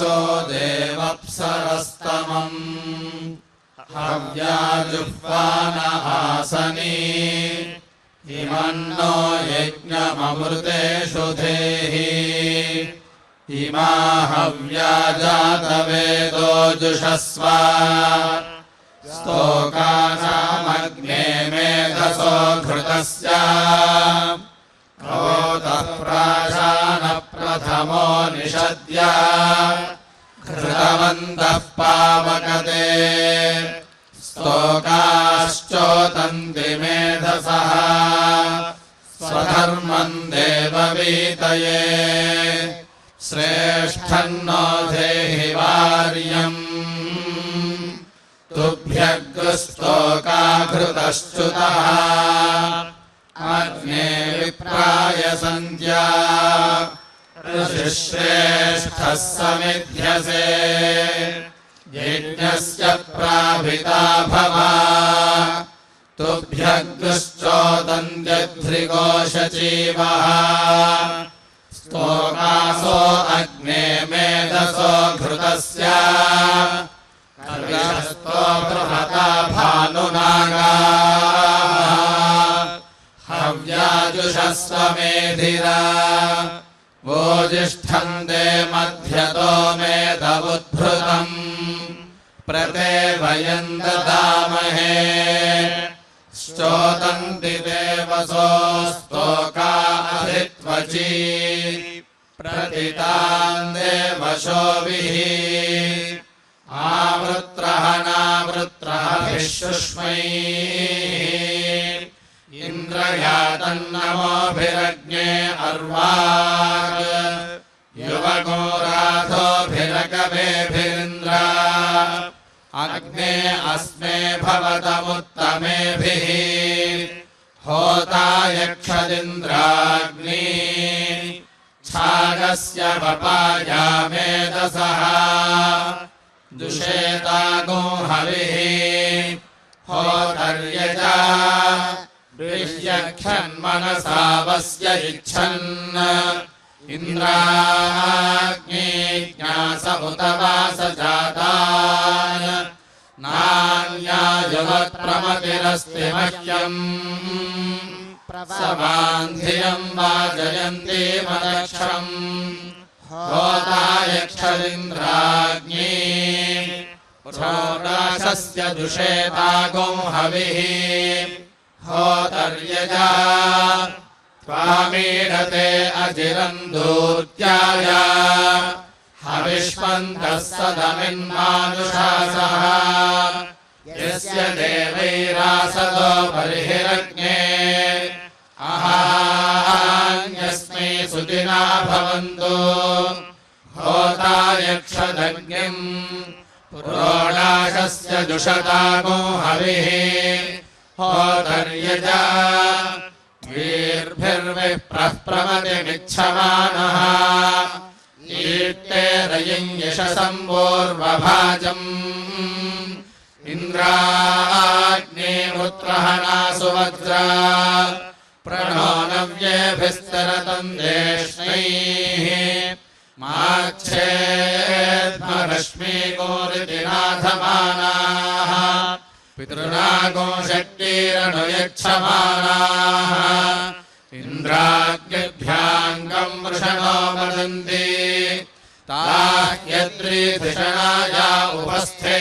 वचो देवप्सरस्तमम् हव्याजुह्वान आसनी इमन्नो यज्ञममृतेषु धेहि इमा हव्या जातवेदो जुषस्व स्तोकानामग्ने मेधसो घृतस्य कवोतः प्राशानप्रथमो निषद्य घृतवन्तः पावकते स्तोकाश्चोतन्ति मेधसः स्वधर्मम् देववीतये श्रेष्ठन्नो धेहि वार्यम् तुभ्यग्स्तोकाघृतश्च्युतः अग्ने विप्राय सन्ध्या ऋषिश्रेष्ठः समिध्यसे यज्ञस्य प्राभिता भव तुभ्यग्श्चोदन्त्यध्रिगोषजीवः स्तोकासो अग्ने मेधसो घृतस्य कर्गस्तो बृहता भानुनागाः हव्याजुषस्व मेधिरा वोजिष्ठन्ते मध्यतो मेधमुद्भृतम् प्रते वयम् ददामहे श्चोदन्ति देवसो स्तोका अभित्वची प्रतितान् देवशोभिः आवृत्रः नावृत्रः शुष्मैः इन्द्रयातन्नमोभिरग्ने अर्वाक् युवको राधोभिरकवेभिरिन्द्र अग्ने अस्मे भवतमुत्तमेभिः होता यक्षदिन्द्राग्नि छागस्य वपाया मेधसः दुषेतागो हविः होतर्यजा विष्यक्षन्मनसा वस्य इच्छन् इन्द्राग्नि ज्ञास उत वास जातान् नान्यायुवत्प्रमतिरस्ति मह्यम् सवान्धियम् वाजयन्ति मदक्षम् होता यक्षदिन्द्राग्नि षोडशस्य दुषेतागो हविः होतर्यजा त्वामीडते अजिरम् दूत्याय हविष्मन्तः सदमिन्मानुषासः यस्य देवैरासदो बर्हिरग्ने अहान्यस्मै सुदिना भवन्तु होता यक्षदग्निम् पुरोडाशस्य जुषतागो हविः होतर्यजा वीर्भिर्विप्रः प्रमतिमिच्छमानः ईट्टे रयिम् यशसम्पूर्वभाजम् इन्द्राग्ने वृत्रहणा सुवज्रा प्रणो नव्येभिस्तरतम् देष्णैः माच्छेद्मरश्मीकोरिति नाथमानाः पितृनागो शक्तिरनुयच्छमानाः इन्द्राग्निभ्याङ्गम् वृषणो वदन्ति ताह्यद्रीधिषणाया उपस्थे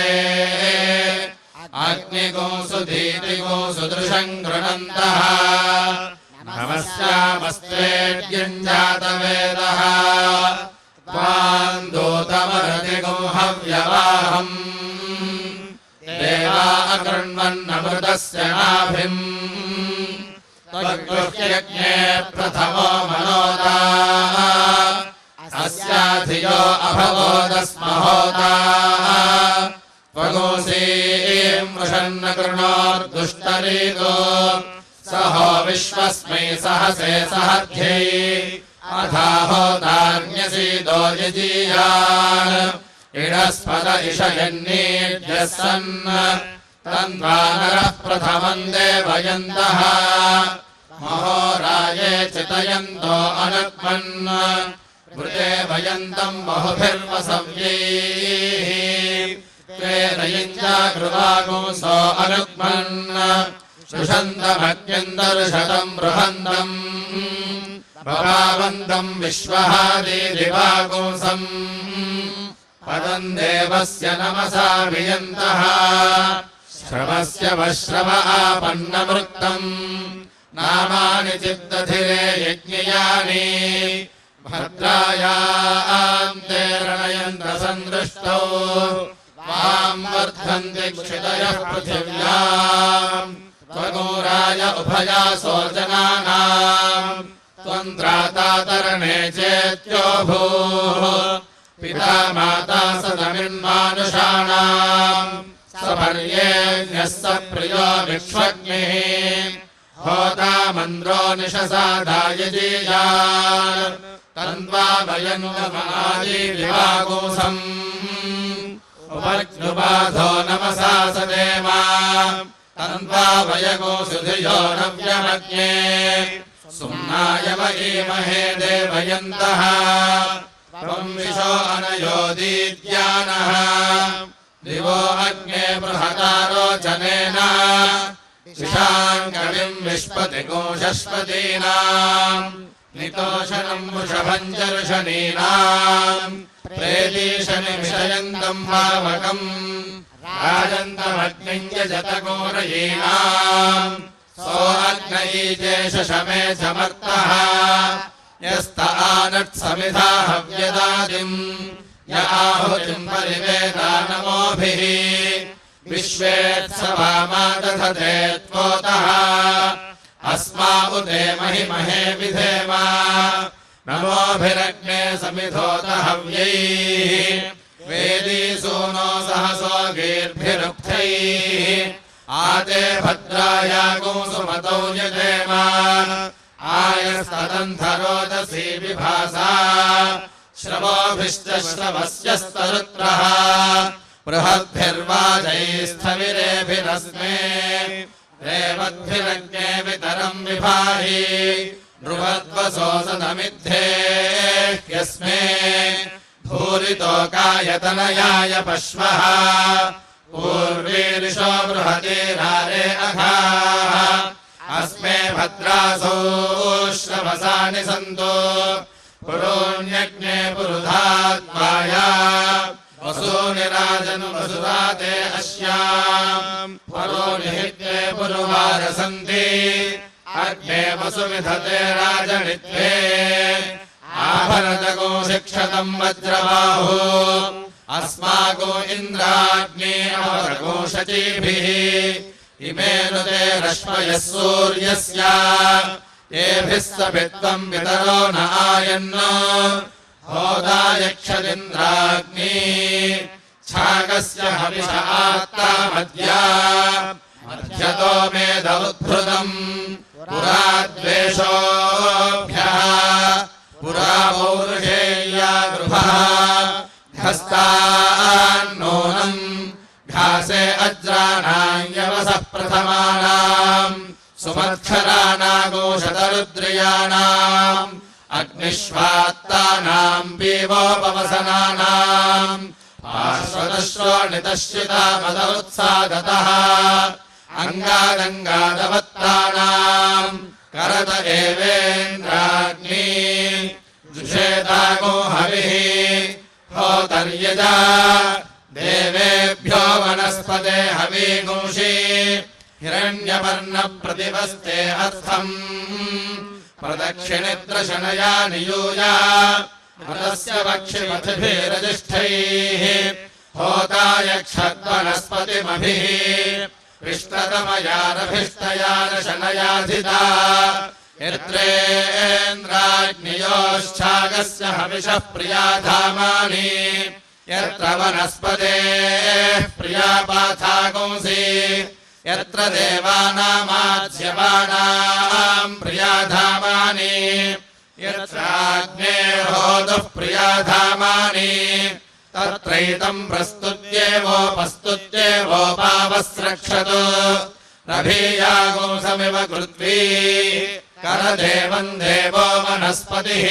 अग्निगोसु धीतिगोसु दृशम् गृणन्तः नमस्यामस्त्वेद्यम् जातवेदः त्वाम् दूतमरतिगो हव्यवाहम् देवा अकृण्वन्नमृतस्य नाभिम् त्वद्गुह्यज्ञे प्रथमो मनोदा अस्याधियो अभवोदस्महोदा त्वगोसीम् वृषन्न कृणोर्दुष्टरीतो सहो विश्वस्मै सहसे सहध्यै अथाहोतान्यसीदो यजीयान् इडस्पद इषयन्नीड्यः सन् तन्वानरः प्रथमम् वृते वयन्तम् बहुभिर्वसव्यैः त्वेरयिञ्जागृवागुंसो अनुग्मन् शुषन्तमत्यन्तर्शतम् बृहन्तम् भवावन्तम् विश्वहादिदिवागुंसम् पदम् देवस्य नमसा वियन्तः श्रवस्य वश्रव आपन्नवृत्तम् नामानि चित्तधिरे यज्ञयानि भद्रायान्ते रणयन्त सन्दृष्टौ वाम् वर्धन्ति क्षितयः पृथिव्याम् त्वगोराय उभयासो जनानाम् त्वम् त्राता तरणे चेत्यो भूः पिता माता सदमिन्मानुषाणाम् सपर्येण्यः स प्रियो विक्ष्वग्निः होता मन्द्रो निशसादाय जीयान् तन्वा वयन्नमादिविवागुंसम् उपज्ञुबाधो नमसा सदेमा तन्वा वयगोसुधियो नव्यमज्ञे सुम्नाय वयीमहे देवयन्तः त्वम् विशो अनयोदीद्यानः दिवो अग्ने बृहतारोचनेन शिशाङ्कविम् विष्पतिकोशस्पतीनाम् नितोषणम् वृषभञ्जर्षणीनाम् प्रेतीशनिमिषयन्तम् भावकम् राजन्तमग्निम् यजतघोरयीनाम् सोऽग्नयीजेशमे समर्थः यस्त आनत्समिधा हव्यदादिम् य आहुतिम् परिवेदानमोभिः विश्वेत्सवामादधते त्वोतः अस्मा उदे महिमहे विधेम नमोभिरग्ने समिधोत हव्यैः वेदीसूनो सहसो गीर्भिरुक्थैः आते भद्रायागुंसुमतौ यजेम आयस्तदन्धरोदसी विभासा श्रवोभिश्च श्रवस्यस्तरुत्रः बृहद्भिर्वाजैस्थविरेभिरस्मे रेवद्भिरग्ने वितरम् विभाहि नृवद्वसो सदमिद्धे ह्यस्मे भूरितोकायतनयाय पश्वः पूर्वीरिषो बृहतीरारे अघाः अस्मे भद्रासो श्रवसानि सन्तो पुरोण्यग्ने पुरुधात्माया वसूनि राजनु वसुराते अस्याम् परो निहित्ये पुरुवारसन्ति अग्ने वसुविधते राजनित्वे आभरतको शिक्षतम् वज्रबाहु अस्माको इन्द्राग्ने अवरको शचीभिः इमे नुते रश्मयः सूर्यस्य येभिः सभित्वम् वितरो न आयन्न होदायक्षदिन्द्राग्नि छागस्य हविष आत्ता मद्या मध्यतो मेध उद्भृतम् पुरा द्वेषोऽभ्यः पुरा पौरुषेया गृभः ध्वस्तान्नूनम् घासे अज्राणान्यवसः प्रथमानाम् सुमत्क्षराणागोशतरुद्रियाणाम् अग्निष्वात्तानाम् पीवोपवसनानाम् पार्श्वदश्रोणितश्चितामदोत्सादतः अङ्गादङ्गादवत्तानाम् करत एवेन्द्राग्नि जुषेदागो हविः होतर्यजा देवेभ्यो वनस्पते हवीगुंषि हिरण्यवर्णप्रतिपस्ते अर्थम् प्रदक्षिणित्रशनया नियूया हतस्य वक्षिमथिभिरजिष्ठैः होतायक्षद्वनस्पतिमभिः पृष्ठतमयारभिष्टयारशनयाधिता यत्रेन्द्राग्नियोश्चागस्य हविषः प्रियाधामानि यत्र वनस्पतेः प्रियापाथागुंसि यत्र देवानामाज्यमानाम् प्रियाधामानि यत्राग्नेर्होतुः प्रियाधामानि तत्रैतम् प्रस्तुत्येवोपस्तुत्येवोपावस्रक्षतु रभीयागुंसमिव कृत्वी करदेवम् देवो वनस्पतिः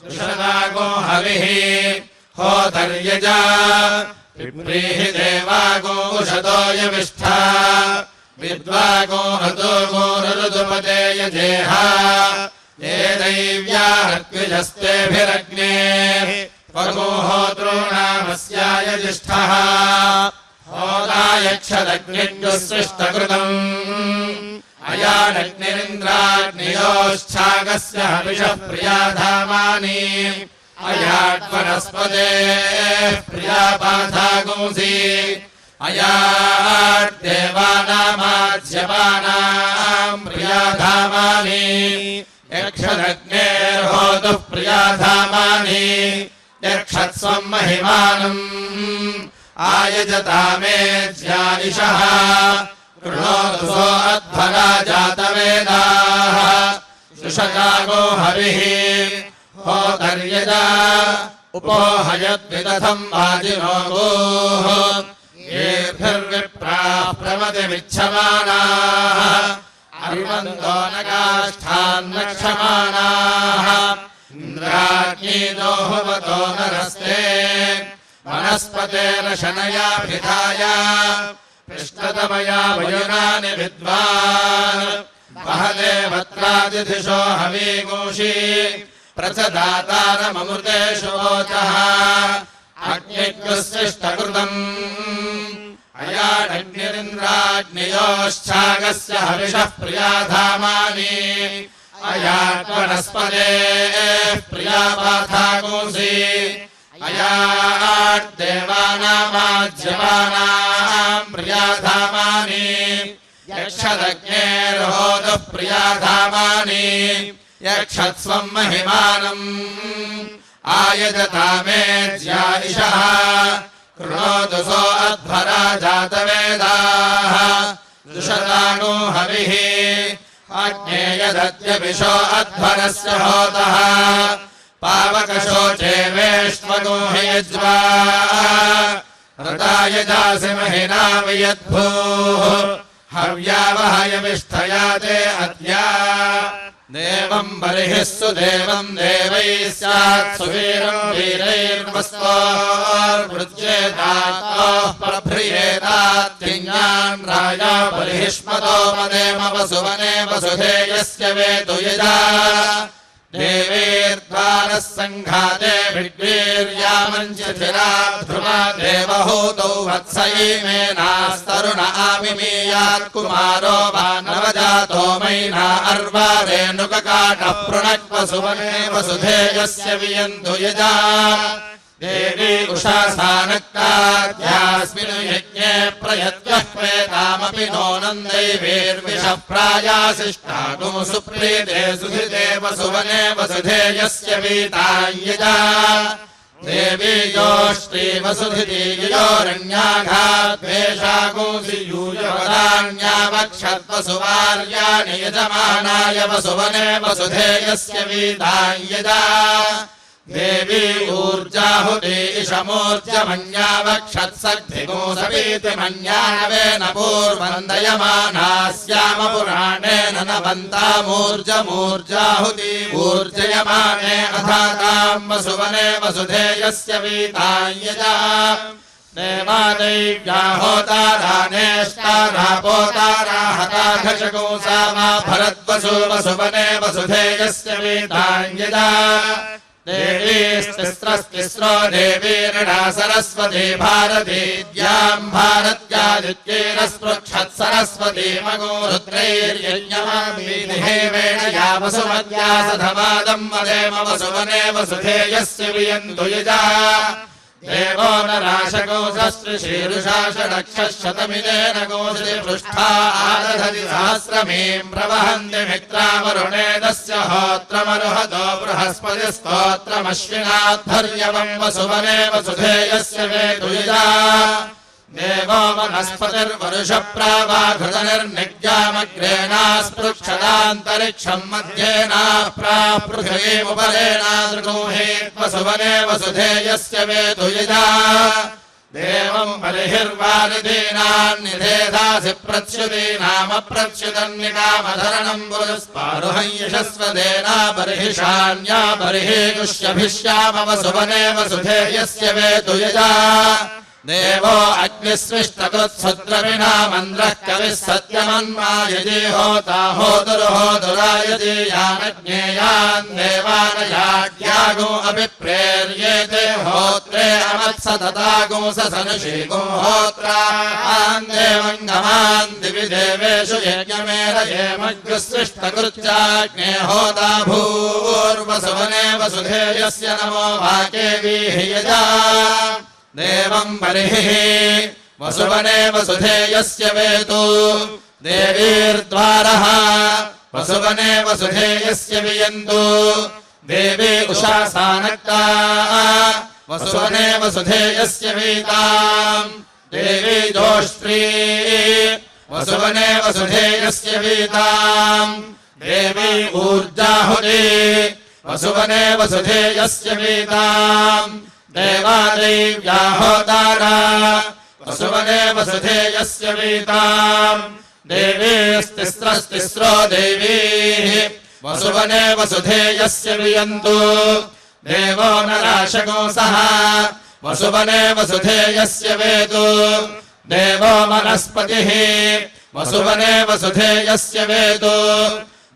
दुषदागो हविः होतर्यजा पिप्रीहि देवागो उषतो यविष्ठा विद्वागो हतो गोरुदुपते यजेह ये दैव्याहत्विजस्तेभिरग्ने पगो होतॄणामस्याय जिष्ठः होदायक्षदग्निर्जुसृष्टकृतम् अयानग्निरिन्द्राग्नियोश्चागस्य हविषः प्रियाधामानि अयाट्वनस्पते प्रियापाथागुंसि अयाट्देवानामाज्यमानाम् प्रियाधामानि यक्षदग्नेर्होतुः प्रियाधामानि यक्षत्स्वम् महिमानम् आयजतामेज्यानिशः कृणोतु सो अध्वरा जातवेदाः शुषकागो हविः होतर्यजा उपोहयद्विदथम् वाजिनो गोः येभिर्विप्राः प्रमतिमिच्छमानाः अर्वन्तो न काष्ठान्नक्षमाणाः इन्द्राग्नी दोहुमतो नरस्ते वनस्पतेन शनयाभिधाय पृष्ठतमया वयुनानि विद्वान् वहदेवत्रादिधिषो हवीगूषि प्रचदातारममृतेषु वोचः अग्निग्रस्यष्टकृतम् अयानग्निरिन्द्राग्नियोश्चागस्य हविषः प्रियाधामानि अयाट्वनस्पते प्रियापाथागुंसि अयाट्देवानामाज्यमानाम् प्रियाधामानि यक्षदग्नेर्होतुः प्रियाधामानि यक्षत्स्वम् महिमानम् आयजतामेज्यानिशः कृणोतु सो अध्वरा जातवेदाः दुषदागो हविः आज्ञेयदद्यविशो अध्वरस्य होतः पावकशोचे वेष्ट्वगो हि यज्वा रताय दासि महिना वियद्भूः हव्यावहयमिष्ठया ते अद्या देवम् बर्हिः सुदेवम् देवैः स्यात् सुवीरम् वीरैर्वस्वोर्वृज्येतात्तोः प्रभ्रियेतात्तिज्ञान् राजा बर्हिष्मतो मदेम वसुवने वसुधेयस्य वेतु यजा देवीर्द्वारः सङ्घाते भिड्वीर्यामञ्चिथिरा ध्रुवा देवहूतौ वत्सयीमेनास्तरुण आमिमीयात्कुमारो वा नवजातो मैना अर्वा रेणुककाटः पृणक्वसुवने वसुधेयस्य वियन्तु यजा देवी उषासानक्ताद्यास्मिन् यज्ञे प्रयत्वः प्रेतामपि नो नन्दैवीर्विषः प्रायासिष्टागो सुप्रीते सुधृते वसुवने वसुधेयस्य वीतायजा देवी यो श्रीवसुधियोरण्याघाद्वेषागोऽसि यूयवदान्यावक्षद्वसुवार्याणि यजमानाय वसुवने वसुधेयस्य वीतायजा देवी ऊर्जाहुति इषमूर्जमन्यावक्षत्सग्धिगोसपीति मन्यावेन पूर्वन्दयमानास्याम पुराणेन नवन्तामूर्जमूर्जाहुति ऊर्जयमाने अथाताम् वसुवने वसुधेयस्य वीतायजा देवादैव्या होतारानेष्टारापोतारा हताघशकोसा मा भरद्वसु वसुवने वसुधेयस्य वीतायजा देवीस्तिस्रस्तिस्रो देवीरणा सरस्वती भारतीद्याम् भारत्यादित्यैरस्पृक्षत् सरस्वती मगो रुद्रैर्यज्ञमाभिदेवेण या वसुमत्या सधमादम् वदेम वसुवने वसुधेयस्य वियन्तु यजा देवो नराशको सस्त्रिशीरुषा षडक्षः शतमिदेन गोश्री पृष्ठा आदधति सहस्रमीम् प्रवहन्ति मित्रावरुणेदस्य होत्रमरुहतो बृहस्पति स्तोत्रमश्विनाद्धर्यवम् वसुवने वसुधेयस्य वेदुयजा देवो वनस्पतिर्वरुषप्रावाघृतनिर्निज्ञामग्रेणास्पृक्षदान्तरिक्षम् मध्येनाप्रापृथिवीमुपरेणादृगोहे वसुवने वसुधेयस्य वेदुयजा देवं बलिर्वारिदीनान्निधेधासि प्रच्युतीनामप्रच्युतन्निकामधरणं पुरस्पारुहं यशस्वदेना बर्हिषान्या बर्हिगुष्यभिष्यामवसुवने वसुधेयस्य वेतु यजा देवो अग्निस्विष्टकृत्सुद्रविणा मन्द्रः कविः सत्यमन्मायजी होता होतुर्होतुरायजीयानज्ञेयान् देवानयाज्ञागो अभिप्रेर्येते होत्रे अमत्सततागो ससनुषीगो होत्रान् देवङ्गमान् दिवि देवेषु यज्ञमेरयेमग्निस्विष्टकृत्याग्ने होता भूर्वसुवने वसुधेयस्य नमो वाकेवीः यजा देवं बर्हिः वसुवने वसुधेयस्य वेतु देवीर्द्वारः वसुवने वसुधेयस्य वियन्तु देवी उषासानक्ता वसुवने वसुधेयस्य वीताम् देवी जोष्ट्री वसुवने वसुधेयस्य वीताम् देवी ऊर्जाहुति वसुवने वसुधेयस्य वीताम् देवादेव्याहोतारा वसुवने वसुधेयस्य वीताम् देवीस्तिस्रस्तिस्रो देवीः वसुवने वसुधेयस्य वियन्तु देवो नराशकोऽसः वसुवने वसुधेयस्य वेतु देवो वनस्पतिः वसुवने वसुधेयस्य वेतु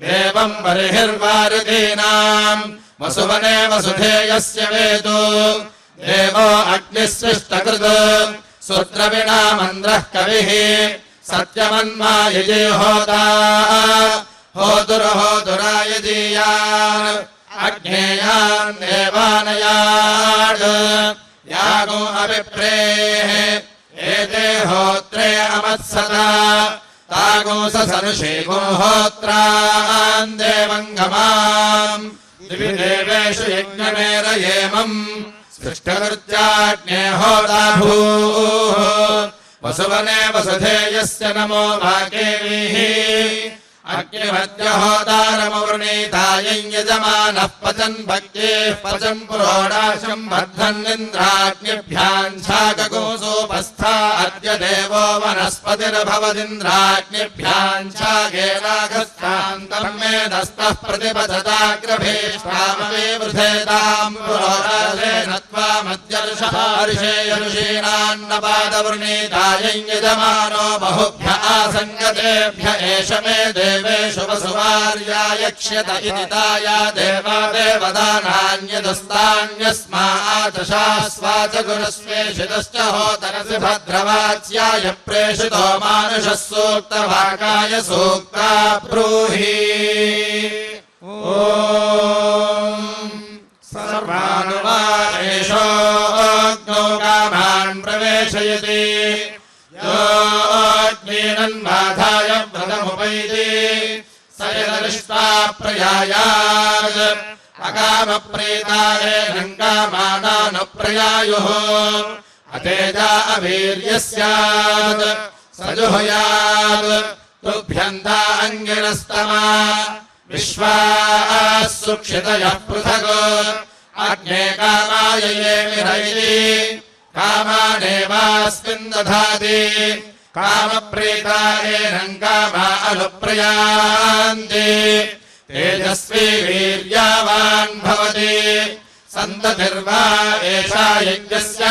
देवं बर्हिर्वारिदीनाम् वसुवने वसुधेयस्य वेतु देवो अग्निस्विष्टकृत् सुद्रविणा मन्द्रः कविः सत्यमन्मायजी होता होतुर्होतुरायजीयान् अग्नेयान् देवानयान् यागो अभिप्रेः एते होत्रे अमत्सता तागो ससनुषीगो होत्रान् देवङ्गमाम् दिवि देवेषु यज्ञमेरयेमम् सृष्टकृत्याग्ने होता भूः वसुवने वसुधेयस्य नमो वाकेवीः अग्निमद्य होतारमवृणीतायै यजमानः पचन् भक्तेः पचन् पुरोडाशम् बद्धन्निन्द्राग्निभ्याम् छागगोसोपस्था अद्य देवो वनस्पतिर्भवदिन्द्राग्निभ्याम् छागेनाघस्तान्तम् मेदस्तः प्रतिपतताग्रभीष्टामवे वृधेताम् पुरोडाशेन त्वामद्यर्षहार्षेयऋषीणान्नपादवृणीतायै यजमानो बहुभ्य आसङ्गतेभ्य एष मे देवेषु वसुवार्यायक्ष्यत इति ताया देवा देवदानान्यदस्तान्यस्माचशास्वाच गुरुस्वेषितश्च होतरसि भद्रवाच्याय प्रेषितो मानुषः सूक्तवाकाय सूक्ता ब्रूहि ॐ सर्वानुवादेशोऽग्नो कामान् प्रवेशयति योऽग्निरन्बाधाय व्रतमुपैति स यदरिष्टा प्रयायात् अकामप्रीतायेनङ्कामानानुप्रयायुः अतेजा अवीर्यस्यात् स जुहुयात् तुभ्यन्ता अङ्गिरस्तमा विश्वाः सुक्षितयः पृथक् अग्ने कामाय ये विरैति कामानेवास्मिन् दधाति कामप्रीतायेनम् कामा अनुप्रयान्ति तेजस्वी वीर्यावान् भवति सन्ततिर्वा एषा यज्ञस्य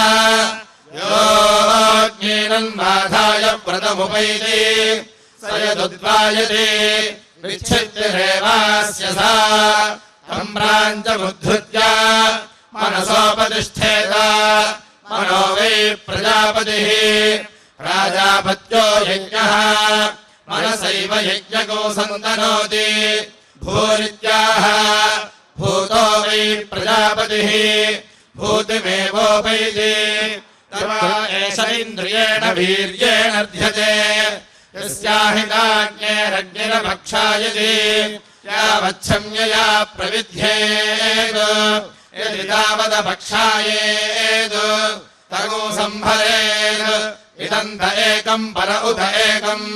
योऽग्निरन्बाधाय व्रतमुपैति स यदुद्वायते विच्छित्तिरेवास्य सा तम्राञ्चमुद्धृत्य मनसोपतिष्ठेत मनो वै प्रजापतिः प्राजापत्यो यज्ञः मनसैव यज्ञको सन्तनोति भूरित्याह भूतो वै प्रजापतिः भूतिमेवोपैति तव एष इन्द्रियेण वीर्येणर्ध्यते यस्याहिताग्नेरग्निरभक्षायति यावच्छम्यया प्रविध्येत् यदि तावदभक्षायेत् तगो सम्भरेत् इदन्त एकम् पर उत एकम्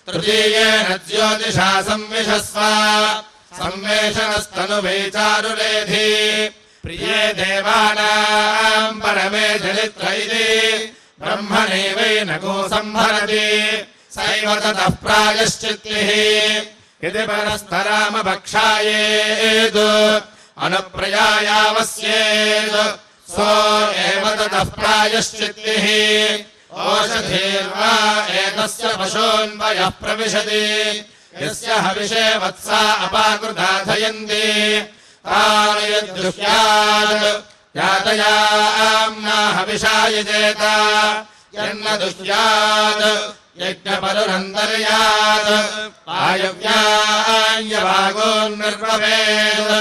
तृतीयेन ज्योतिषा संविशस्व संवेशनस्तनुवैचारुलेधि प्रिये देवानाम् परमे चरित्र इति ब्रह्मणैवैनको संहरति सैव ततः प्रायश्चित्तिः यदि परस्तरामभक्षायेत् अनुप्रयायावस्येत् सो एव ततः प्रायश्चित्तिः ओषधीर्वा एतस्य पशून्वयः प्रविशति यस्य हविषे वत्सा अपाकृताथयन्ति तानि यद्दुह्यात् यातयाम्ना हविषाय जेत यन्न दुह्यात् यज्ञपरुरन्तर्यात् वायव्यायवागोन्निर्ववेत्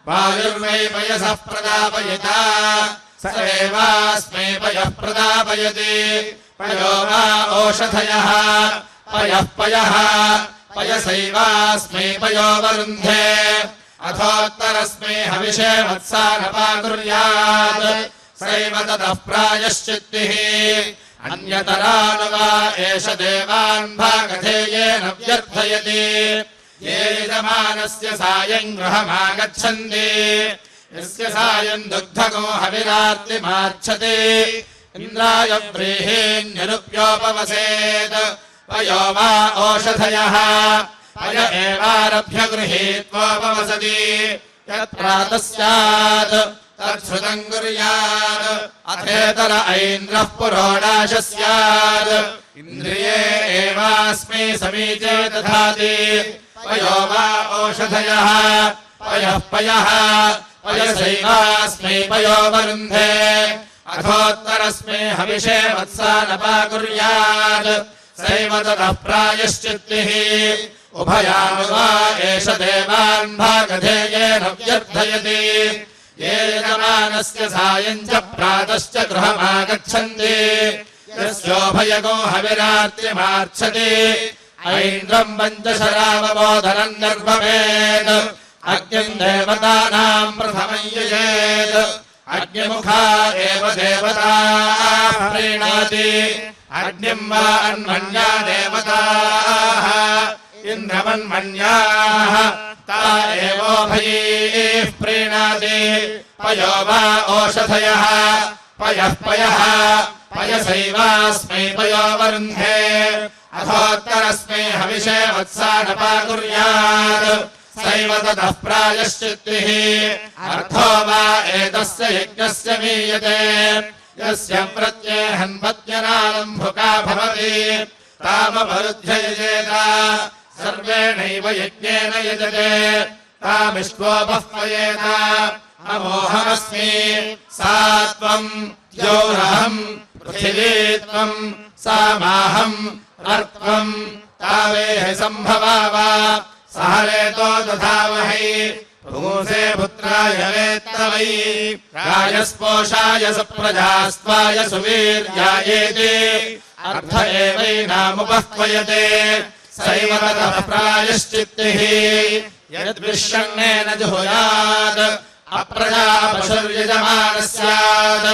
वायुर्वै पयसः प्रदापयिता स एवास्मै पयः प्रदापयति पयो वा ओषधयः पयः पयः पयसैवास्मै पयो वरुन्धे अथोत्तरस्मै हविषे वत्सानपाकुर्यात् सैव ततः प्रायश्चित्तिः अन्यतरानु वा एष देवान् भागधेयेन व्यर्थयति ये यजमानस्य सायम् गृहमागच्छन्ति यस्य सायम् दुग्धगो हविरार्तिमार्च्छति इन्द्राय व्रीहीन्यनुप्योपवसेत् पयो वा ओषधयः पय एवारभ्य गृहीत्वोपवसति यत्प्रातः स्यात् तच्छ्रुतम् कुर्यात् अथेतर ऐन्द्रः पुरोडाशः स्यात् इन्द्रिये एवास्मै समीचे दधाति पयो वा ओषधयः पयः पयः पयसैवास्मै पयो वरुन्धे अथोत्तरस्मै हविषे वत्सानपाकुर्यात् सैव ततः प्रायश्चित्तिः उभयानु वा एष देवान् भागधेयेन व्यर्थयति ये यजमानस्य सायम् च प्रातश्च गृहमागच्छन्ति यस्योभयगो हविरार्तिमार्च्छति ऐन्द्रम् पञ्चशरावबोधनम् निर्भवेत् अग्निम् देवतानाम् प्रथमम् यजेत् अग्निमुखा एव देवताः प्रीणाति अग्निम् वा अन्मन्या देवताः इन्द्रमन्मन्याः ता एवोभयैः प्रीणाति पयो वा ओषधयः पयः पयः पयसैवास्मै पयो वरुन्धे अथोत्तरस्मै हविषे वत्सानपाकुर्यात् सैव ततः प्रायश्चित्तिः अर्थो वा एतस्य यज्ञस्य मीयते यस्य प्रत्येहन्वत्यनालम्भुका भवति तामवरुध्य यजेत सर्वेणैव यज्ञेन यजते तामिष्टोपह्वयेत अमोहमस्मि सा त्वम् द्यौरहम् पृथिवी त्वम् सा माहम् अर्त्वम् तावेह सम्भवाव सहरेतो दधामहै पुंसे पुत्राय वेत्तवै राजस्पोषाय सुप्रजास्त्वाय सुवीर्यायेति अर्थ एवैनामुपह्वयते सैव ततः प्रायश्चित्तिः यद्विष्यण्णेन जुहुयात् अप्रजापशुर्यजमानः स्यात्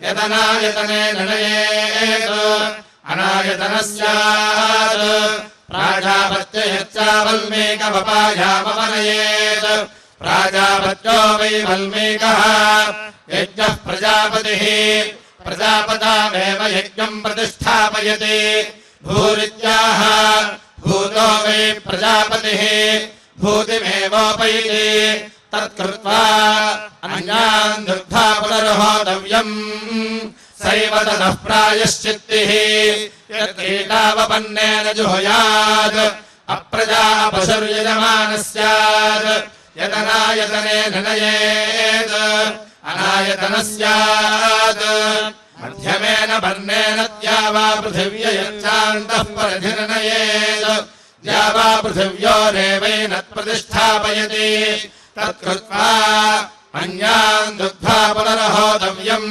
यदनायतनेन नयेत् अनायतनः स्यात् प्राजापत्ययच्चावल्मीकवपायामवनयेत् प्राजापत्यो वै वल्मीकः यज्ञः प्रजापतिः प्रजापतामेव यज्ञम् प्रतिष्ठापयति भूरित्याह भूतो वै प्रजापतिः भूतिमेवोपैति तत्कृत्वा अन्यान् दुग्धा पुनर्होतव्यम् सैव ततः प्रायश्चित्तिः यत्कीटावपन्नेन जुहुयात् अप्रजापशुर्यजमानः स्यात् यदनायतनेन नयेत् अनायतनः स्यात् मध्यमेन वर्णेन द्यावा पृथिव्ययच्चान्तः परधिर्नयेत् द्यावा पृथिव्योरेवैन प्रतिष्ठापयति तत्कृत्वा अन्यान् दुग्धा पुनर्होतव्यम्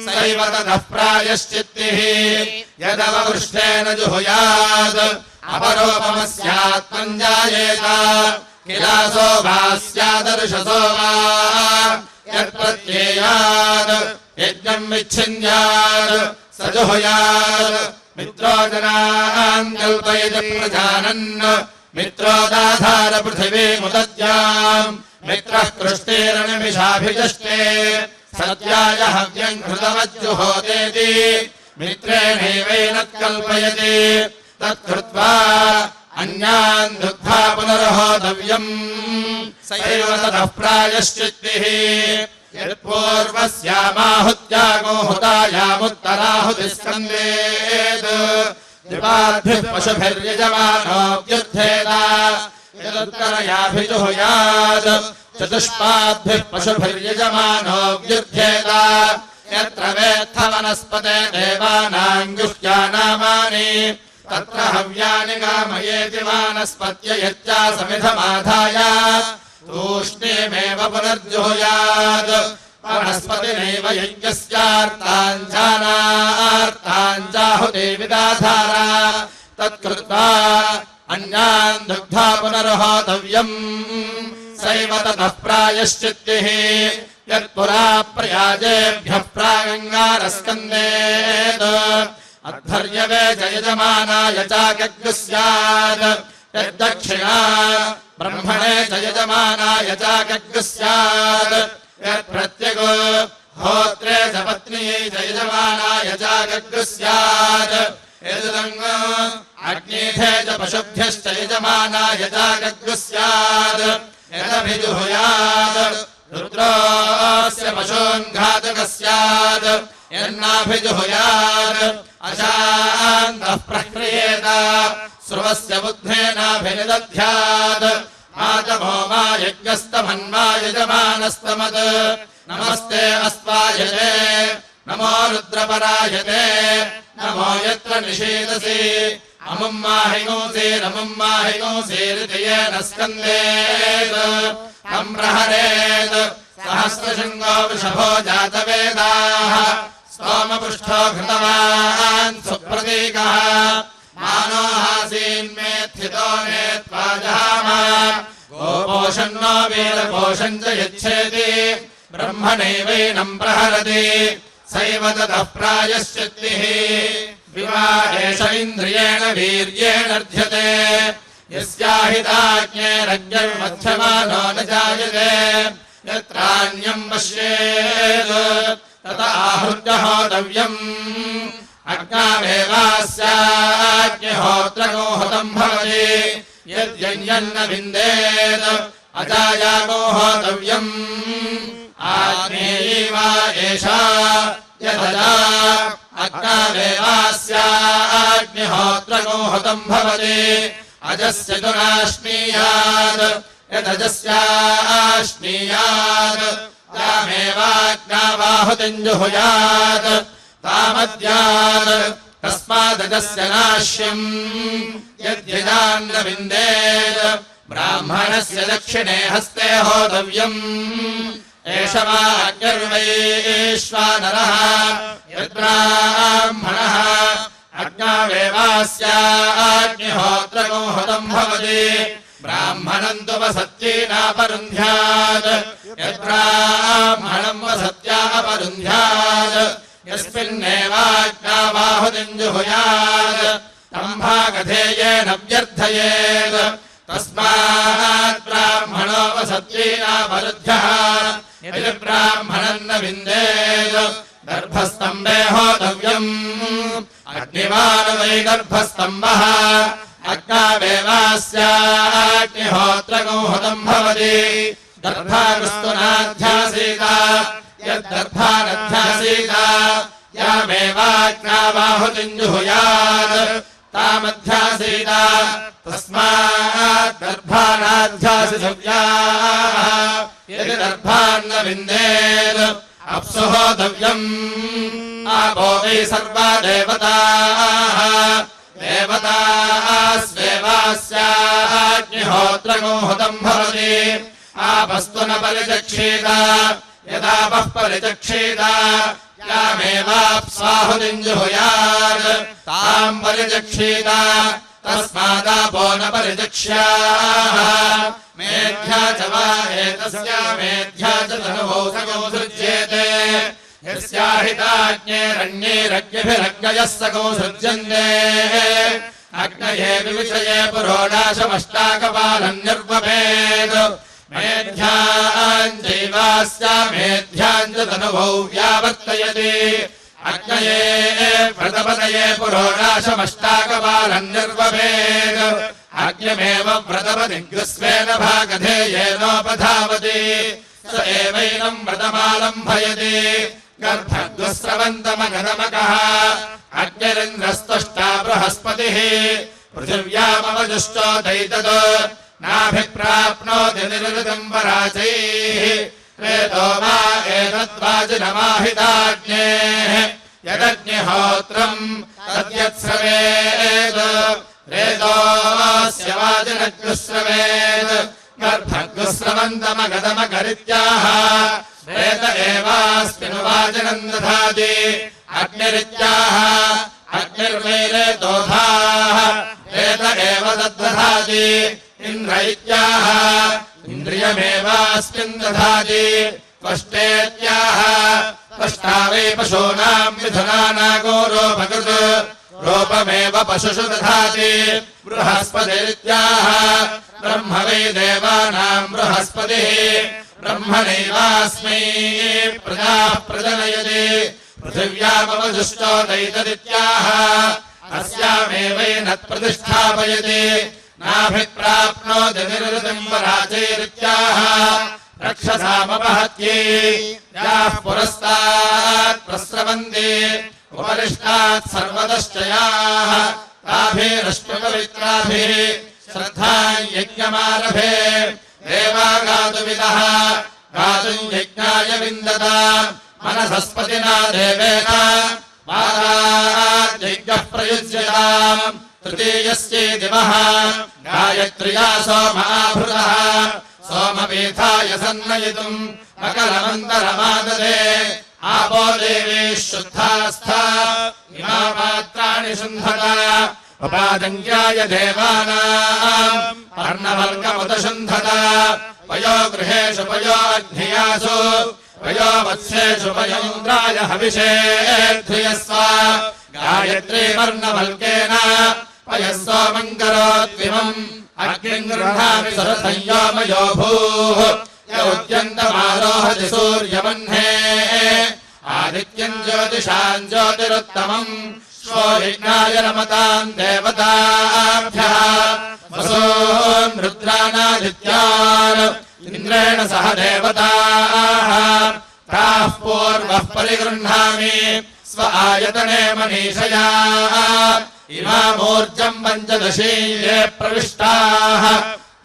सैव ततः प्रायश्चित्तिः यदववृष्टेन जुहुयात् अपरोपमस्यात्मम् जायेत किलासो वा स्यादर्शसो वा यत्प्रत्येयात् यज्ञम् विच्छिन्यात् स जुहुयात् मित्रोजनान् कल्पयति प्रजानन् मित्रोदाधार पृथिवीमुदद्याम् मित्रः कृष्टेरनिमिषाभिजष्टे सत्याय हव्यम् कृतवज्जुहोदेति मित्रेणैवैनत्कल्पयति तत्कृत्वा अन्यान् दुग्धा पुनर्होतव्यम् सैव ततः प्रायश्चित्तिः यत्पूर्वस्यामाहुत्यागो हुतायामुत्तराहुतिस्कन्देत् द्विपाद्भिः पशुभिर्यजमानोऽभ्युद्धेत यदुत्तरयाभिजुहुयात् चतुष्पाद्भिः पशुभिर्यजमानोऽभ्युद्धेत यत्र वेत्थ वनस्पते देवानाम् गुह्यानामानि तत्र हव्यानि कामयेति वानस्पत्य यच्चासमिधमाधाय तूष्णीमेव पुनर्जुहुयात् वनस्पतिनैव यज्ञस्यार्ताञ्जाहुतिविदाधार तत्कृत्वा अन्यान् दुग्धा पुनर्होतव्यम् सैव ततः प्रायश्चित्तिः यत्पुरा प्रयाजेभ्यः प्रागङ्गारस्कन्देत् अध्वर्यवे च यजमानाय चाकग्निः स्यात् यद्दक्षिणा ब्रह्मणे च यजमानाय चाकग्निः स्यात् यत्प्रत्यगो होत्रे च पत्न्यै च यजमानाय चाकग्निः स्यात् यदुदङ्ग अग्नीथे च पशुभ्यश्च यजमानाय चाकग्निः स्यात् यदभिजुहुयात् रुद्रोऽस्य पशून्घातकः स्यात् यन्नाभिजुहुयात् अशान्तः प्रह्रियेत स्रुवस्य बुद्धेनाभिनिदध्यात् मातमो मा यज्ञस्तमन्मा यजमानस्तमत् नमस्ते अस्त्वायते नमो रुद्रपरायते नमो यत्र निषेदसि अमुम् माहिगोऽसीरिति येन स्कन्देत् तम् प्रहरेत् सहस्रशृङ्गो वृषभो जातवेदाः स्तोमपुष्ठो घृतवान् सुप्रतीकः मानो हासीन्मेत्थितो नेत्वा जहाम गोपोषन्नो वीरपोषम् च यच्छेति ब्रह्मणैवैनम् प्रहरति सैव ततः प्रायश्चित्तिः विवाहेश इन्द्रियेण वीर्येणर्ध्यते यस्याहिताज्ञैरज्ञर्मध्यमानो न जायते यत्रान्यम् पश्येत् तत आहृत्य होतव्यम् अग्नामेवास्याग्निहोत्रगो हुतम् भवति यद्यन्यन्न विन्देत् अजायागो होतव्यम् आग्नेयीवा एषा यदजा अग्नामेवास्याग्निहोत्रगो हुतम् भवति अजस्य तु नाश्नीयात् यदजस्याश्नीयात् तामेवाग्नावाहुतिम् जुहुयात् तामद्यात् तस्मादजस्य नाश्यम् यद्यजान्न विन्देत् ब्राह्मणस्य दक्षिणे हस्ते होतव्यम् एष वाग्निर्वैश्वानरः यद्ब्राह्मणः अग्नावेवास्याग्निहोत्रगो हुतम् भवति ब्राह्मणम् तु वसत्येनापरुन्ध्यात् यद्ब्राह्मणम् वसत्यापरुन्ध्यात् यस्मिन्नेवाग्नावाहुतिम् जुहुयात् तम् भागधेयेन व्यर्थयेत् तस्मात् ब्राह्मणो वसत्येनापरुध्यः यदि ब्राह्मणम् न विन्देत् गर्भस्तम्भे होतव्यम् अग्निवान् वै गर्भस्तम्भः अग्नावेवास्याग्निहोत्रगो हुतम् भवति दर्भागस्तु नाध्यासीत यद्दर्भानध्यासीत यामेवाग्नावाहुतिम् जुहुयात् तामध्यासीत तस्मात् दर्भानाध्यासितव्याः यदि दर्भान्न विन्देत् अप्सु होतव्यम् आपो वै सर्वा देवताः देवतास्वेवास्याग्निहोत्रगो हुतम् भवति आपस्तु न परिचक्षेत यदापः परिचक्षेत यामेवाप्स्वाहुतिम् जुहुयात् ताम् परिचक्षेत तस्मादापो न परिचक्ष्याः मेध्या च वा एतस्या मेध्या च तनुभौ सगोसृज्येते यस्याहिताज्ञैरण्यैरग्निभिरग्नयः सगोसृज्यन्ते अग्नये विविचये पुरोडाशमष्टाकपालम् निर्वपेत् मेध्याम् चैवास्य मेध्याम् च तनुभौ व्यावर्तयति अग्नये व्रतपतये पुरोडाशमष्टाकपालम् निर्वभेत् अग्निमेव व्रतपतिग्रस्वेन भागधेयेनोपधावति स एवैनम् व्रतमालम्भयति गर्भद्वस्रवन्तमगदमकः अग्निरिन्द्रस्तुष्टा बृहस्पतिः पृथिव्यामवजुष्टोदैतत् नाभिप्राप्नोति निरृतम् पराचैः रेतो वा एतद्वाजिनमाहिताग्नेः यदग्निहोत्रम् तद्यत्स्रवेत् रेतोऽस्य वाजिनग्निस्रवेत् गर्भग्स्रवन्तमगदमकरित्याह रेत एवास्मिन् वाजिनम् दधाति अग्निरित्याह अग्निर्वैरेतोधाः रेत एव तद्दधाति इन्द्र इत्याह इन्द्रियमेवास्मिन् दधाति त्वष्टेत्याह त्वष्टा वै पशूनाम् मिथुनानागो रोपकृत् रूपमेव पशुषु दधाति बृहस्पतिरित्याह ब्रह्म वै देवानाम् बृहस्पतिः ब्रह्मणैवास्मै प्रजाः प्रजनयति पृथिव्यामवजुष्टोदैतदित्याह अस्यामेवैनत्प्रतिष्ठापयति नाभिप्राप्नोति निरृतम् पराचैरित्याह रक्षसामपहत्यै याः पुरस्तात् प्रस्रवन्ति उपरिष्टात् सर्वतश्च याः ताभिरश्मिपवित्राभिः श्रद्धाम् यज्ञमारभे देवा गातुविदः गातुम् यज्ञाय विन्दत मनसस्पतिना देवेन माताज्ञः प्रयुज्यताम् तृतीयस्यै दिवः गायत्र्या सोमाभृतः सोमपीठाय सन्नयितुम् मकरमन्तरमाददे आपो देवी शुद्धास्था इमामात्राणि शुन्धत उपादङ्क्याय देवानाम् पर्णवर्गमुदशुन्धत पयो गृहेषु पयो अग्नियासु पयो वत्सेषु पयोन्द्राय हविषेऽध्रियस्व गायत्री वर्णवल्केन पयः सोमम् करोद्विमम् अग्निम् गृह्णामि सरसंयोमयो भूः य उद्यन्तमारोहति सूर्यवह्ने आदित्यम् ज्योतिषाम् ज्योतिरुत्तमम् श्वो यज्ञाय रमताम् देवताभ्यः वसून् रुद्रानादित्यान् इन्द्रेण सह देवताः ताः पूर्वः परिगृह्णामि स्व आयतने मनीषया इमामूर्जम् पञ्चदशीये प्रविष्टाः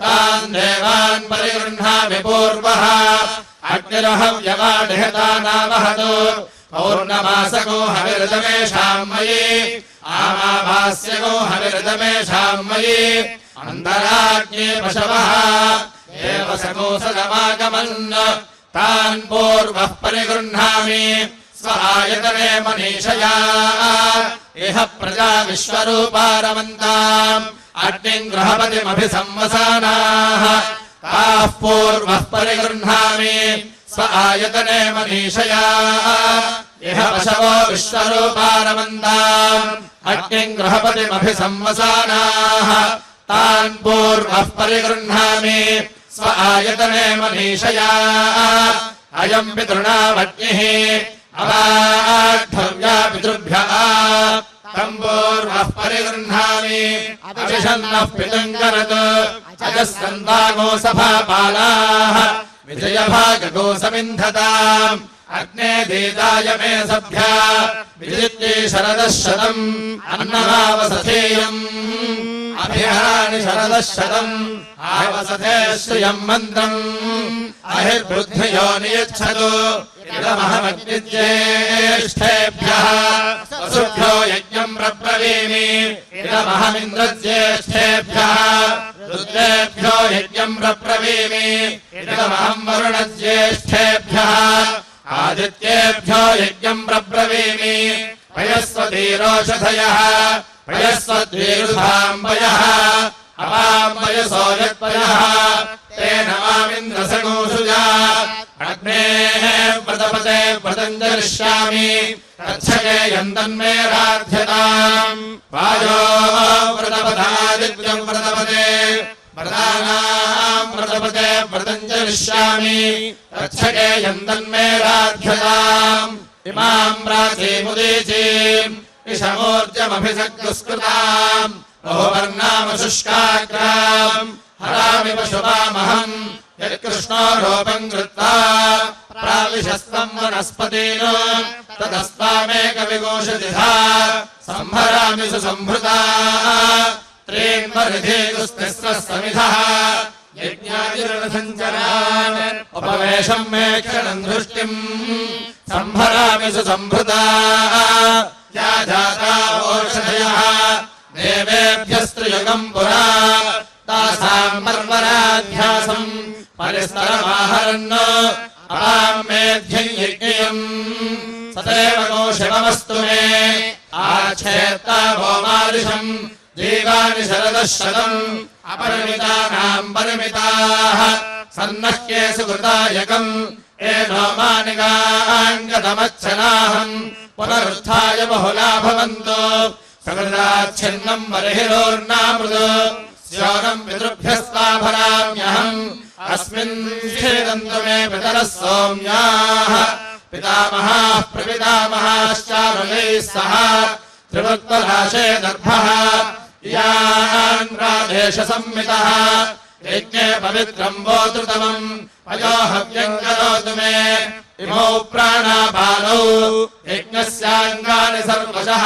तान् देवान् परिगृह्णामि पूर्वः अग्निरहव्यवाडिहतानावहतु पौर्णमासको हविरदमेषाम् मयि आमाभास्यको हविरदमेषाम् मयि अन्तराग्ने पशवः एव सकोसदमागमन् तान् पूर्वः परिगृह्णामि स्व आयतने मनीषया इह प्रजा विश्वरूपारमन्ताम् अग्निम् गृहपतिमभिसंवसानाः ताः पूर्वः परिगृह्णामि स्व आयतने मनीषया इह पशवो विश्वरूपारमन्ताम् अग्निम् गृहपतिमभिसंवसानाः तान् पूर्वः परिगृह्णामि स्व आयतने मनीषया अयम् पितॄणामग्निः अवाढव्या पितृभ्यः तम् पूर्वः परिगृह्णामि अभिषन्नः पितुम् करत् अजस्कन्दागोसभापालाः विजयभागगोसमिन्धताम् अग्ने दीदाय मे सभ्या विजित्ये शरदः शतम् अन्नमावसथेयम् अभिहराणि शरदः शतम् आवसथे श्रियम् मन्त्रम् अहिर्बुद्धियो नियच्छतु इदमहमग्निज्येष्ठेभ्यः वसुभ्यो यज्ञम् प्रब्रवीमि इदमहमिन्द्रज्येष्ठेभ्यः रुद्रेभ्यो यज्ञम् प्रब्रवीमि इदमहम् वरुणज्येष्ठेभ्यः आदित्येभ्यो यज्ञम् प्रब्रवीमि पयस्वतीरोषधयः पयस्वद्वीरुधाम्बयः अपाम्बयसो यत्पयः तेन मामिन्द्रसगोषुजा अग्नेः व्रतपते व्रतम् करिष्यामि तच्छके यन्तन्मे राध्यताम् वायो व्रतपदादित्यम् व्रतपते व्रतानाम् व्रतपते व्रतम् चरिष्यामि तच्छकेयम् तन्मे राध्यताम् इमाम् प्राचीमुदीचीम् इषमूर्जमभिषग्दुष्कृताम् बहुवर्णामशुष्काग्राम् हरामि पशुपामहम् यत्कृष्णो रूपम् कृत्वा प्राविशस्त्वम् वनस्पतीनो ततस्त्वामेकविगोषतिधा संहरामि सुसम्भृता त्रीन् परिधीगुस्तिस्रः समिधः यज्ञादिरणसञ्चरान् उपवेशम् मे क्षणम् दृष्टिम् संहरामि सुसम्भृता या जाता ओषधयः देवेभ्यस्त्रियुगम् पुरा तासाम् पर्वराध्यासम् परिस्तरमाहरन् अपाम् मेध्यम् यज्ञम् सदैव कोशमस्तु मे आच्छेत्ता भौमादिशम् जीवानि शरदः शतम् अपरिमितानाम् परिमिताः सन्नह्येषु कृतायकम् एनो मानिकाङ्गतमच्छनाहम् पुनरुत्थाय बहुला भवन्तो सकृदाच्छिन्नम् बर्हिरोर्नामृतो स्योनम् पितृभ्यस्ताभराम्यहम् अस्मिन् छेदन्तु मे पितरः सौम्याः पितामहाः प्रपितामहाश्चारुलैः सह त्रिवक्तराशे दर्भः यान् राधेशसंमितः यज्ञे पवित्रम् वोतृतमम् पयोहव्यम् करोतु मे इमौ प्राणापानौ यज्ञस्याङ्गानि सर्वशः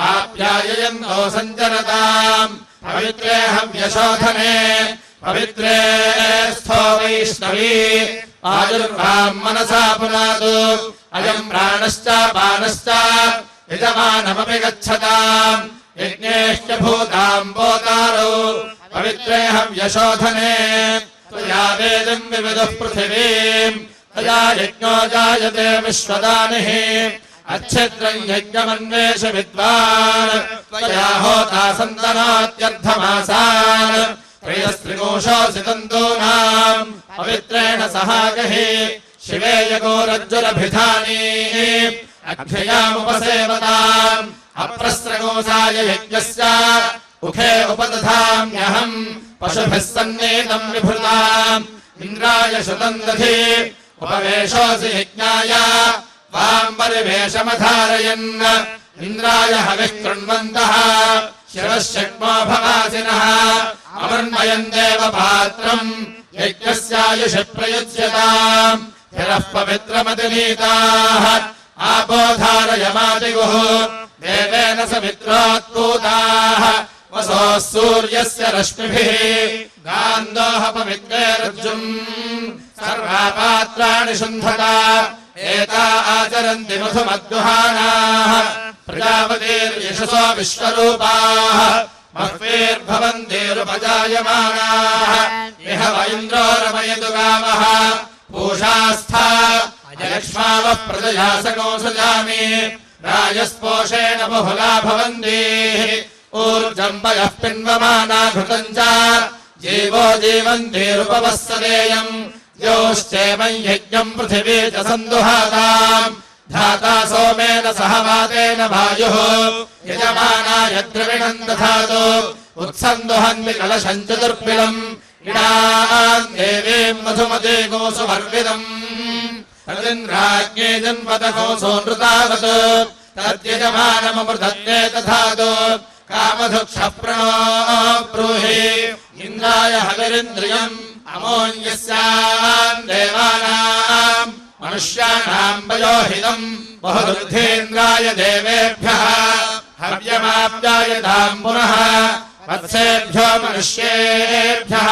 आप्याययन्तो सञ्चरताम् पवित्रे हव्यशोधने पवित्रे स्थो वैष्णवी आयुर्वाम् मनसा पुनातु अयम् प्राणश्च पानश्च यजमानमपि गच्छताम् यज्ञेश्च भूताम् पोतारौ पवित्रे हव्यशोधने त्वया वेदम् विविदुः पृथिवीम् तया यज्ञो जायते विश्वदानिः अच्छिद्रम् यज्ञमन्वेष विद्वान् त्वया होता सन्तनोत्यर्धमासान् त्रयस्त्रिकोशोऽसि तन्तूनाम् पवित्रेण सहागः शिवे यगोरज्जुलभिधानी अग्र्यामुपसेवताम् अप्रस्रगोसाय यज्ञस्य मुखे उपदधाम्यहम् पशुभिः सन्नीतम् विभृताम् इन्द्राय श्रुतम् दधि उपवेशोऽसि यज्ञाय वाम् परिवेशमधारयन् इन्द्राय हविः कृण्वन्तः शिरः शक्मो भवासिनः अमृण्मयम् देवपात्रम् यज्ञस्यायुषि प्रयुज्यताम् हिरः पवित्रमतिनीताः आपोधारयमादिगुः देवेन समित्रोत्पूताः वसोः सूर्यस्य रश्मिभिः गान्धोः पवित्रे रज्जुम् सर्वापात्राणि शुन्धता एता आचरन्ति मधुमद्गुहानाः प्रजापतिर्यशसो विश्वरूपाः मह्वीर्भवन्तिरुपजायमानाः इह वैन्द्रो रमयतु गावः पूषास्था अजलक्ष्मावः प्रजया सकोसजामि राजस्पोषेण बहुला भवन्ति ऊर्जम् पयः पिन्वमाना घृतम् च जीवो जीवन्तिरुपवत्सदेयम् योश्चेमम् यज्ञम् पृथिवी च सन्दुहाताम् धाता सोमेन सह वातेन वायुः यजमानाय द्रविणम् दधातु उत्सन्दुहन्ति कलशम् चतुर्पिलम् इडाम् देवीम् मधुमते गोसुवर्विदम् तदिन्द्राज्ञे जन्मतकोऽसो नृतावत् तद्यजमानममृतत्ते दधातु कामधुक्षः प्रणो ब्रूहि इन्द्राय हविरिन्द्रियम् अमोन्यस्याम् देवानाम् मनुष्याणाम् वयोहितम् बहुदुर्धेन्द्राय देवेभ्यः हव्यमाप्यायताम् पुनः वत्सेभ्यो मनुष्येभ्यः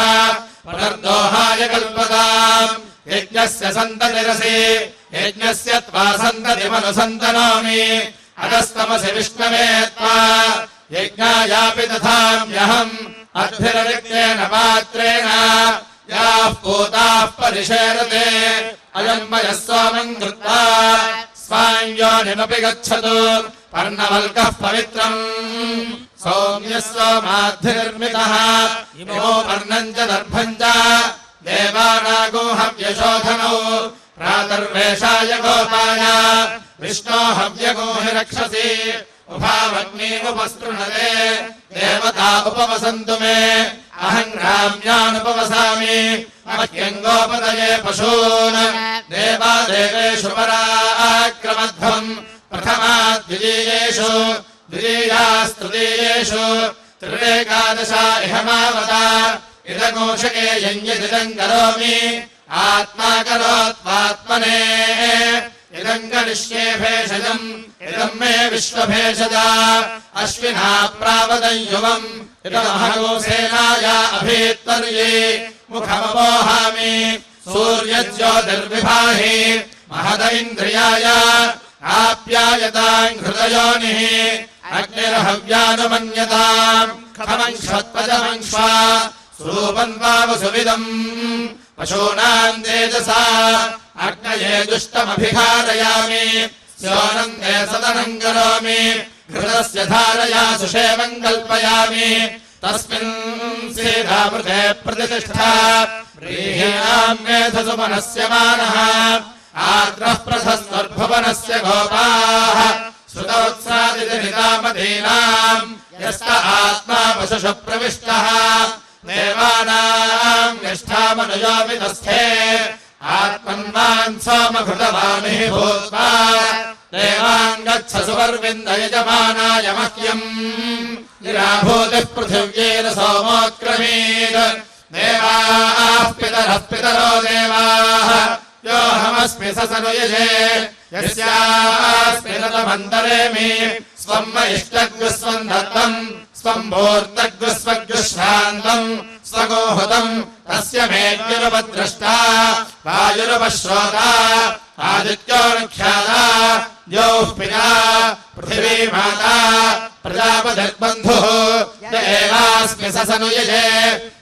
पुनर्दोहाय कल्पताम् यज्ञस्य सन्ततिरसि यज्ञस्य त्वा सन्ततिमनुसन्तनोमि अधस्तमसि विष्णवे त्वा यज्ञायापि दधाम्यहम् अद्भिररिक्तेन पात्रेण याः पूताः परिशेरते अयम् मयः सोमम् कृत्वा स्वाञ्योनिमपि गच्छतु पर्णवल्कः पवित्रम् सौम्यः सोमाद्धिर्मितः इमो पर्णम् च दर्भम् च देवानागो हव्यशोधनौ प्रातर्वेषाय गोपाय विष्णो हव्यगो हि रक्षसि उभावग्नीमुपस्तृणते देवता उपवसन्तु मे अहं राम्यानुपवसामि मह्यङ्गोपदये पशून् देवादेवेषु पराक्रमध्वम् प्रथमा द्वितीयेषु द्वितीयास्तृतीयेषु त्रिरेकादशा इहमावता इदघोषके यञ्यदिदम् करोमि आत्मा करोत्वात्मने इदम् करिष्ये भेषजम् इदम् मे विश्वभेषजा अश्विना प्रावदम् युवम् इदमहगोसेनाया अभीत्वर्ये मुखमपोहामि सूर्यज्योतिर्विभाहि महद इन्द्रियाय आप्यायताम् हृदयोनिः अग्निर्हव्यानुमन्यताम् खमङ्क्षत्पजमङ्क्ष्वा सूपम् वावसुविदम् पशूनाम् तेजसा अग्नये दुष्टमभिघारयामि स्योनन्दे सदनम् करोमि घृतस्य धारया सुषेवम् कल्पयामि तस्मिन् सीधामृते प्रतिष्ठा व्रीहीणाम् मेधसुमनस्य मानः आर्द्रः प्रथस्वर्भुवनस्य गोपाः श्रुतोत्सादिनितामदीनाम् यस्त आत्मा वशुषु प्रविष्टः देवानाम् निष्ठामनुयोमितस्थे आत्मन्वान् सोमघृतवानिः भूत्वा देवान् गच्छ सुवर्विन्दयजमानाय मह्यम् निराभूतिः पृथिव्येन सोमोऽक्रमीत् देवाः पितरः पितरो देवाः योऽहमस्मि ससनुयजे यस्यास्मि रतमन्तरेमि स्वम् इष्टग्स्वम् दत्तम् स्वम् भूर्तग्स्वग्श्रान्तम् स्वगोहुतम् तस्य मेऽग्निरुपद्रष्टा वायुरुपश्रोता आदित्योऽनुख्याता द्यौः पिता पृथिवी माता प्रजापतिर्बन्धुः य एवास्मि ससनुयजे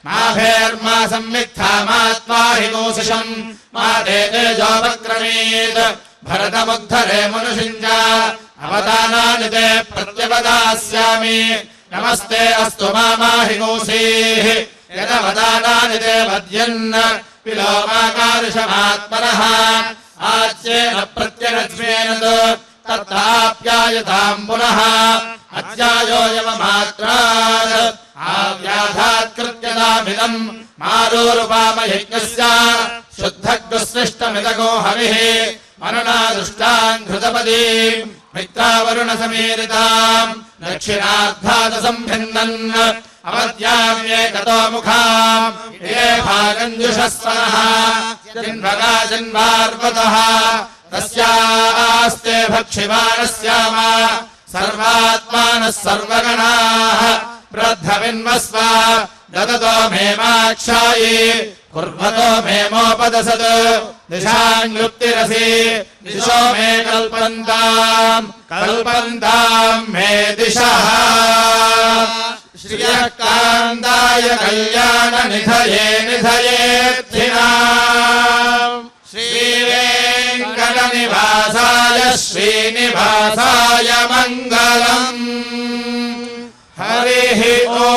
माभेर्मा संमित्थामात्मा हि गोशिषम् मा ते तेजोपक्रमीत् भरतमुद्धरे मनुषिञ्च अवदानानि ते प्रत्यवदास्यामि नमस्ते अस्तु माहि गोसीः यदवदानानि ते वद्यन् विलोमाकारुषमात्मनः आच्येन प्रत्यरज्मेन तत्राप्यायताम् पुनः अध्यायोऽयममात्रात् आव्याधात्कृत्यतामिदम् मारोरुपामयज्ञस्य शुद्धग्सृष्टमिदगो हविः मनुना दुष्टाम् घृतपदीम् मित्रावरुणसमीरिताम् दक्षिणार्धादसम्भिन्नन् अवद्याम्येकतो मुखाम् ये भागञ्जुषस्वनः जिन्वगा जिन्वार्वतः तस्यास्ते भक्षिमानस्याम सर्वात्मानः सर्वगणाः वृद्धविन्वस्व ददतो मे माक्षायि कुर्वतो मे मोपदसत् दिशान्युक्तिरसि दिशो मे कल्पन्ताम् मे दिशः श्रियः कान्ताय कल्याणनिधये निधयेऽर्थिनाम् श्रीवेङ्कटनिवासाय श्रीनिवासाय मङ्गलम् हरिः ओम्।